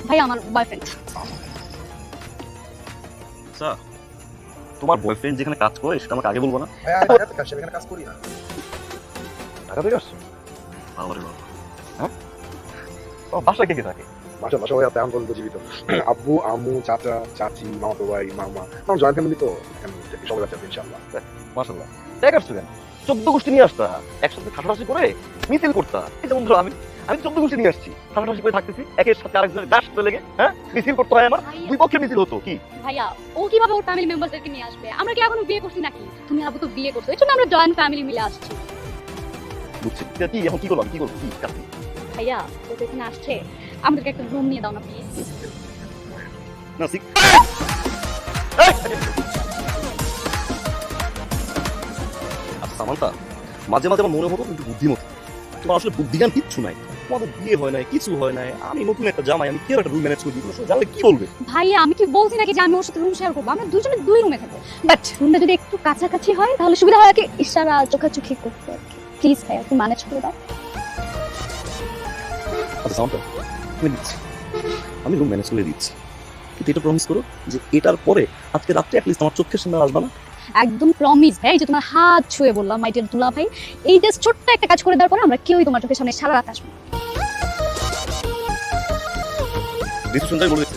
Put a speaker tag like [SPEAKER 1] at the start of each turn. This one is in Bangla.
[SPEAKER 1] ভাই আমার বয়ফ্রেন্ড।
[SPEAKER 2] আচ্ছা, তোমার বয়ফ্রেন্ড যেখানে কাজ করে সেটা আমাকে আগে বলবো না?
[SPEAKER 3] ভাই আমি ঢাকাতে কাজ এখানে কাজ করি না।
[SPEAKER 2] ঢাকা থেকে আসছো? বাবা রে বাবা। হ্যাঁ, তোমার বাসায় কে কে থাকে?
[SPEAKER 3] বাসা বাসা ভাই তেমন পর্যন্ত জীবিত। আব্বু আম্মু চাচা চাচি মামাতো ভাই মামা আমার জয়েন্ট ফ্যামিলি তো এখানে সবাই আছে ইনশাআল্লাহ।
[SPEAKER 2] মাশাআল্লাহ। দেখ আসছো কেন? 14 গোষ্ঠী নিয়ে আসতা, একসাথে ঠাসাঠাসি করে মিছিল করতা। এই যেমন ধরো আমি 14 গোষ্ঠী নিয়ে আসছি, ঠাসাঠাসি করে থাকতেছি, একের সাথে আরেকজনের দাস তুলে লেগে, হ্যাঁ, মিছিল করতে হয় আমার। দুই পক্ষের মিছিল হতো কি?
[SPEAKER 1] ভাইয়া ও কিভাবে ওর ফ্যামিলি মেম্বারদেরকে নিয়ে আসবে? আমরা কি এখনো বিয়ে করছি নাকি? তুমি আবু তো বিয়ে করছো, এই জন্য আমরা জয়েন্ট ফ্যামিলি মিলে আসছি।
[SPEAKER 2] বুঝছি। কি এখন কি করলাম, কি করবো, কি কাজ?
[SPEAKER 1] ভাইয়া ও তো এখানে আসছে, আমাদেরকে একটা রুম নিয়ে দাও না প্লিজ।
[SPEAKER 2] না সিক। আচ্ছা সামান্তা, মাঝে মাঝে আমার মনে হতো কিন্তু বুদ্ধিমতী। তোমার আসলে বুদ্ধিজ্ঞান কিচ্ছু নাই। তোমাদের বিয়ে হয় নাই, কিছু হয় নাই। আমি নতুন একটা জামাই, আমি কি একটা রুম ম্যানেজ করি, তুমি জানলে কি বলবে?
[SPEAKER 1] ভাইয়া আমি কি বলছি নাকি যে আমি ওর সাথে রুম শেয়ার করবো? আমরা দুজনে দুই রুমে থাকবো, বাট রুমটা যদি একটু কাছাকাছি হয় তাহলে সুবিধা হয়। কি ইশারা চোখাচোখি করতে প্লিজ ভাইয়া একটু ম্যানেজ করে দাও।
[SPEAKER 2] আচ্ছা সামান্তা, আমি দিচ্ছি, আমি রুম ম্যানেজ করে দিচ্ছি, কিন্তু এটা প্রমিস করো যে এটার পরে আজকে রাত্রে অ্যাটলিস্ট আমার চোখের সামনে আসবা না।
[SPEAKER 1] একদম প্রমিস ভাই, এই যে তোমার হাত ছুঁয়ে বললাম মাই ডিয়ার দুলা ভাই, এই জাস্ট ছোট্ট একটা কাজ করে দেওয়ার পরে আমরা কেউই তোমার চোখের সামনে সারা রাত আসবো।
[SPEAKER 2] ডিসিশনটাই বলে দিচ্ছি।